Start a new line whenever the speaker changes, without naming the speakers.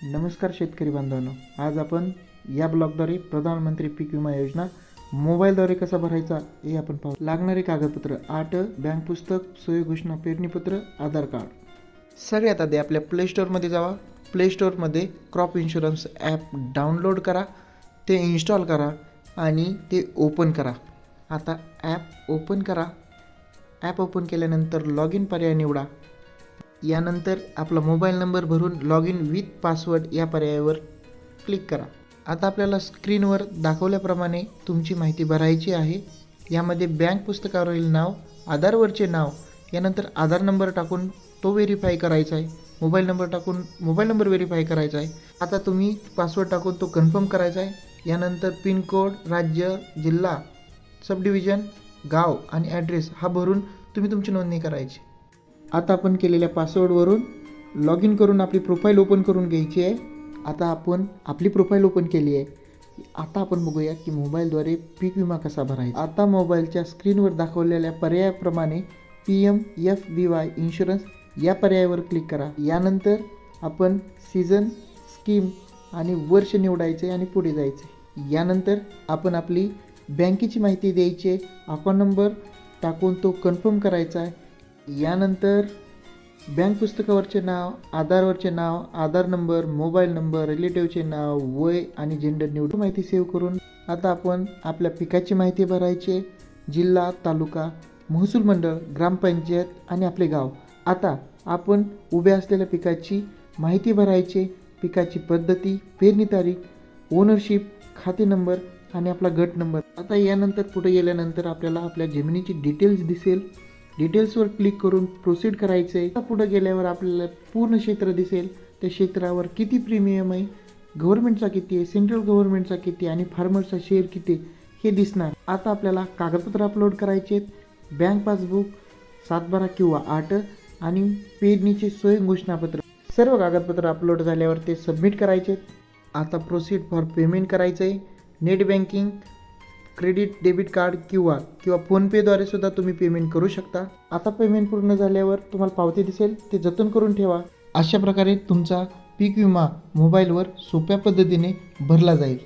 नमस्कार शेतकरी बांधवांनो, आज आपण या ब्लॉगद्वारे प्रधानमंत्री पीक विमा योजना मोबाईलद्वारे कसा भरायचा हे आपण पाहू. लागणारे कागदपत्र: आठ बँक पुस्तक, सोय घोषणा पेरणीपत्र, आधार कार्ड. सगळ्यात आधी आपल्या प्ले स्टोअरमध्ये जावा. प्ले स्टोअरमध्ये क्रॉप इन्शुरन्स ॲप डाउनलोड करा, ते इन्स्टॉल करा आणि ते ओपन करा. आता ॲप ओपन करा. ॲप ओपन केल्यानंतर लॉग इन पर्याय निवडा. यानंतर आपला मोबाईल नंबर भरून लॉग इन विथ पासवर्ड या पर्यायावर क्लिक करा. आता आपल्याला स्क्रीनवर दाखवल्याप्रमाणे तुमची माहिती भरायची आहे. यामध्ये बँक पुस्तकावरील नाव, आधारवरचे नाव, यानंतर आधार नंबर टाकून तो व्हेरीफाय करायचा आहे. मोबाईल नंबर टाकून मोबाईल नंबर व्हेरीफाय करायचा आहे. आता तुम्ही पासवर्ड टाकून तो कन्फर्म करायचा आहे. यानंतर पिनकोड, राज्य, जिल्हा, सब डिव्हिजन, गाव आणि ॲड्रेस हा भरून तुम्ही तुमची नोंदणी करायची. आता आपण केलेल्या पासवर्डवरून लॉग इन करून आपली प्रोफाईल ओपन करून घ्यायची आहे. आता आपण आपली प्रोफाईल ओपन केली आहे. आता आपण बघूया की मोबाईलद्वारे पीक विमा कसा भरायचा. आता मोबाईलच्या स्क्रीनवर दाखवलेल्या पर्यायाप्रमाणे PMFBY इन्शुरन्स या पर्यायावर क्लिक करा. यानंतर आपण सीझन, स्कीम आणि वर्ष निवडायचे आणि पुढे जायचे. यानंतर आपण आपली बँकेची माहिती द्यायची. अकाउंट नंबर टाकून तो कन्फर्म करायचा आहे. यानंतर बँक पुस्तकावरचे नाव, आधारवरचे नाव, आधार नंबर, मोबाईल नंबर, रिलेटिव्हचे नाव, वय आणि जेंडर निवडून माहिती सेव्ह करून आता आपण आपल्या पिकाची माहिती भरायची. जिल्हा, तालुका, महसूल मंडळ, ग्रामपंचायत आणि आपले गाव. आता आपण उभ्या असलेल्या पिकाची माहिती भरायची. पिकाची पद्धती, पेरणी तारीख, ओनरशिप, खाते नंबर आणि आपला गट नंबर. आता यानंतर पुढे गेल्यानंतर आपल्याला आपल्या जमिनीची डिटेल्स दिसेल. डिटेल्सवर क्लिक करून प्रोसीड करायचं आहे. आता पुढे गेल्यावर आपल्याला पूर्ण क्षेत्र दिसेल. त्या क्षेत्रावर किती प्रीमियम आहे, गव्हर्नमेंटचा किती आहे, सेंट्रल गव्हर्नमेंटचा किती आणि फार्मरचा शेअर किती हे दिसणार. आता आपल्याला कागदपत्र अपलोड करायचे आहेत. बँक पासबुक, 7/12 किंवा 8 आणि पेरणीचे सोय घोषणापत्र. सर्व कागदपत्र अपलोड झाल्यावर ते सबमिट करायचे. आता प्रोसीड फॉर पेमेंट करायचं आहे. Net banking, credit, debit card किंवा फोनपेद्वारे सुद्धा तुम्ही पेमेंट करू शकता. आता पेमेंट पूर्ण झाल्यावर तुम्हाला पावती दिसेल, ते जतन करून ठेवा. अशा प्रकारे तुमचा पीक विमा मोबाईलवर सोप्या पद्धतीने भरला जाईल.